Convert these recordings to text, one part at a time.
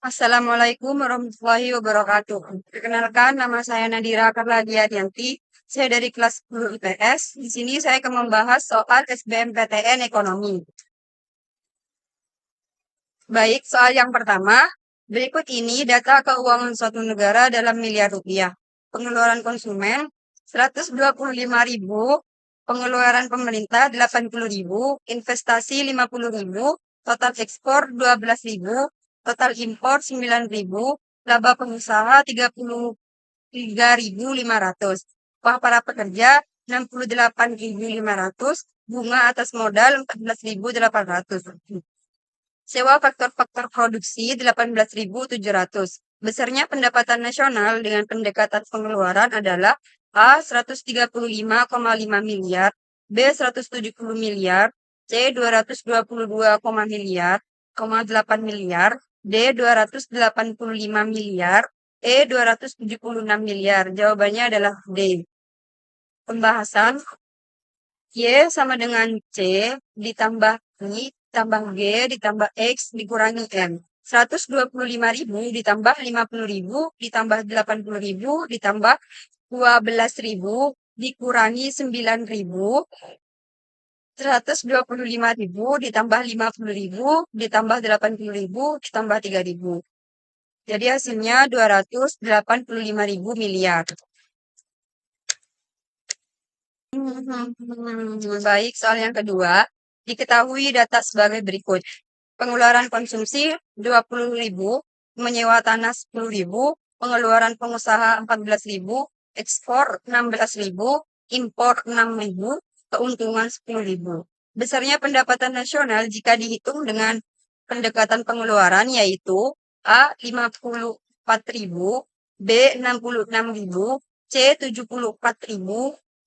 Assalamualaikum warahmatullahi wabarakatuh. Perkenalkan, nama saya Nadira Carla Dianti. Saya dari kelas 10 IPS. Di sini saya akan membahas soal SBMPTN Ekonomi. Baik, soal yang pertama. Berikut ini data keuangan suatu negara dalam miliar rupiah. Pengeluaran konsumen 125.000, pengeluaran pemerintah 80.000, investasi 50.000, total ekspor 12.000, total impor 9.000, laba pengusaha 33.500, upah para pekerja 68.500, bunga atas modal 14.800. Sewa faktor-faktor produksi 18.700. Besarnya pendapatan nasional dengan pendekatan pengeluaran adalah A 135,5 miliar, B 170 miliar, C 222, miliar, 8 miliar, D 285 miliar, E 276 miliar. Jawabannya adalah D. Pembahasan Y sama dengan C ditambah I ditambah G ditambah X dikurangi M. 125.000 ditambah 50.000 ditambah 80.000 ditambah 12.000 dikurangi 9.000. 125.000 ditambah 50.000 ditambah 80.000 ditambah 3.000. Jadi hasilnya 285.000 miliar. Baik, soal yang kedua. Diketahui data sebagai berikut. Pengeluaran konsumsi 20.000, menyewa tanah 10.000, pengeluaran pengusaha 14.000, ekspor 16.000, impor 6.000, keuntungan 10.000. Besarnya pendapatan nasional jika dihitung dengan pendekatan pengeluaran yaitu A 54.000, B 66.000, C 74.000,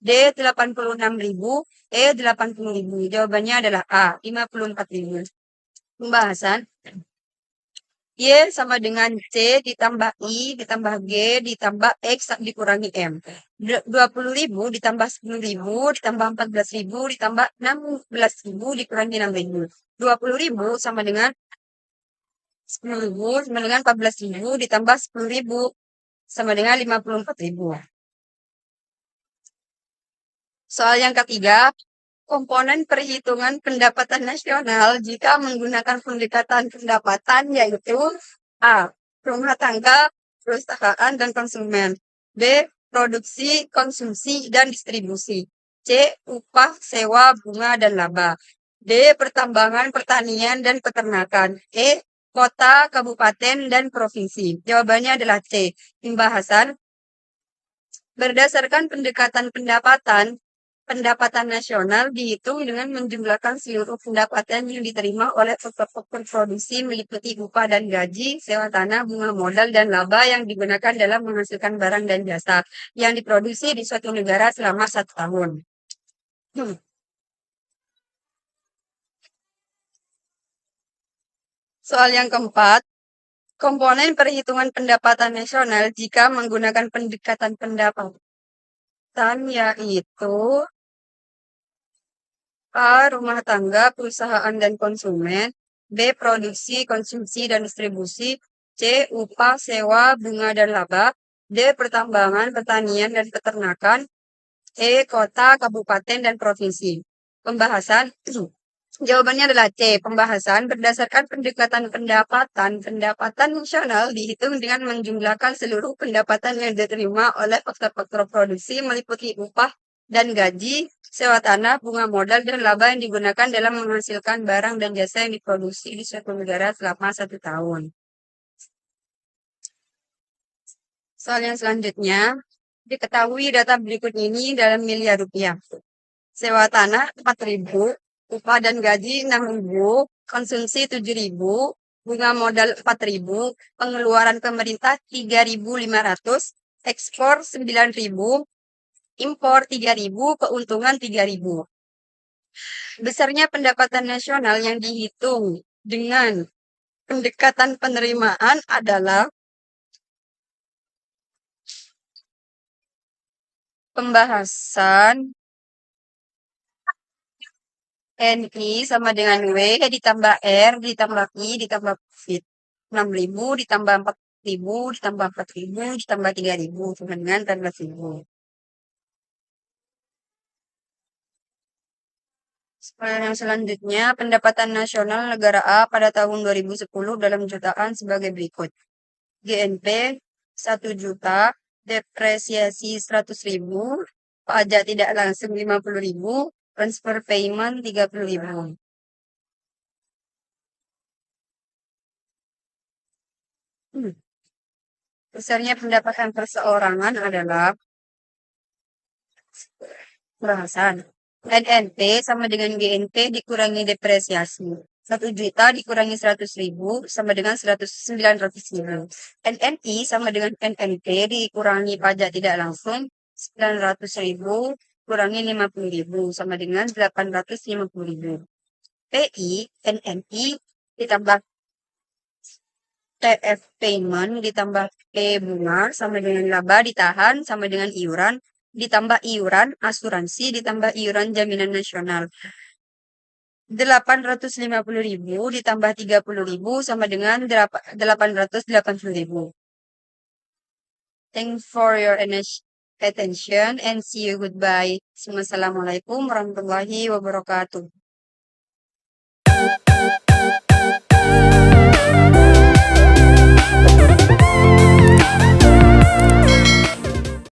D 86.000, E 80.000. Jawabannya adalah A 54.000. Pembahasan Y sama dengan C ditambah I ditambah G ditambah X dikurangi M. 20.000 ditambah 10.000 ditambah 14.000 ditambah 16.000 dikurangi 6.000. 20.000 sama dengan 10.000 sama dengan 14.000 ditambah 10.000 sama dengan 54.000. Soal yang ketiga, komponen perhitungan pendapatan nasional jika menggunakan pendekatan pendapatan yaitu A. Rumah tangga, perusahaan, dan konsumen. B. Produksi, konsumsi, dan distribusi. C. Upah, sewa, bunga, dan laba. D. Pertambangan, pertanian, dan peternakan. E. Kota, kabupaten, dan provinsi. Jawabannya adalah C. Pembahasan berdasarkan pendekatan pendapatan nasional dihitung dengan menjumlahkan seluruh pendapatan yang diterima oleh faktor-faktor produksi meliputi upah dan gaji, sewa tanah, bunga modal, dan laba yang digunakan dalam menghasilkan barang dan jasa yang diproduksi di suatu negara selama 1 tahun. Soal yang keempat, komponen perhitungan pendapatan nasional jika menggunakan pendekatan pendapatan yaitu A. Rumah tangga, perusahaan, dan konsumen. B. Produksi, konsumsi, dan distribusi. C. Upah, sewa, bunga, dan laba. D. Pertambangan, pertanian, dan peternakan. E. Kota, kabupaten, dan provinsi. Pembahasan jawabannya adalah C. Pembahasan berdasarkan pendekatan pendapatan nasional dihitung dengan menjumlahkan seluruh pendapatan yang diterima oleh faktor-faktor produksi meliputi upah dan gaji, sewa tanah, bunga modal, dan laba yang digunakan dalam menghasilkan barang dan jasa yang diproduksi di suatu negara selama 1 tahun. Soal yang selanjutnya, diketahui data berikut ini dalam miliar rupiah. Sewa tanah 4.000, upah dan gaji 6.000, konsumsi 7.000, bunga modal 4.000, pengeluaran pemerintah 3.500, ekspor 9.000, impor 3.000, keuntungan 3.000. Besarnya pendapatan nasional yang dihitung dengan pendekatan penerimaan adalah pembahasan NI sama dengan W ditambah R ditambah I ditambah profit. 6.000 ditambah 4.000 ditambah 4.000 ditambah 3.000 sama dengan 14.000. Pertanyaan yang selanjutnya, pendapatan nasional negara A pada tahun 2010 dalam jutaan sebagai berikut. GNP 1 juta, depresiasi 100.000, pajak tidak langsung 50.000, transfer payment 30.000. Besarnya pendapatan perseorangan adalah pembahasan. NNP sama dengan GNP dikurangi depresiasi. 1 juta dikurangi 100.000 sama dengan 900.000. NNI sama dengan NNP dikurangi pajak tidak langsung 900.000 kurangi 50.000 sama dengan 850.000. PI, NNI ditambah TF payment ditambah P bunga sama dengan laba ditahan sama dengan iuran ditambah iuran asuransi ditambah iuran jaminan nasional. 850.000 ditambah 30.000 sama dengan 880.000. Thanks for your attention and see you goodbye. Wassalamualaikum warahmatullahi wabarakatuh.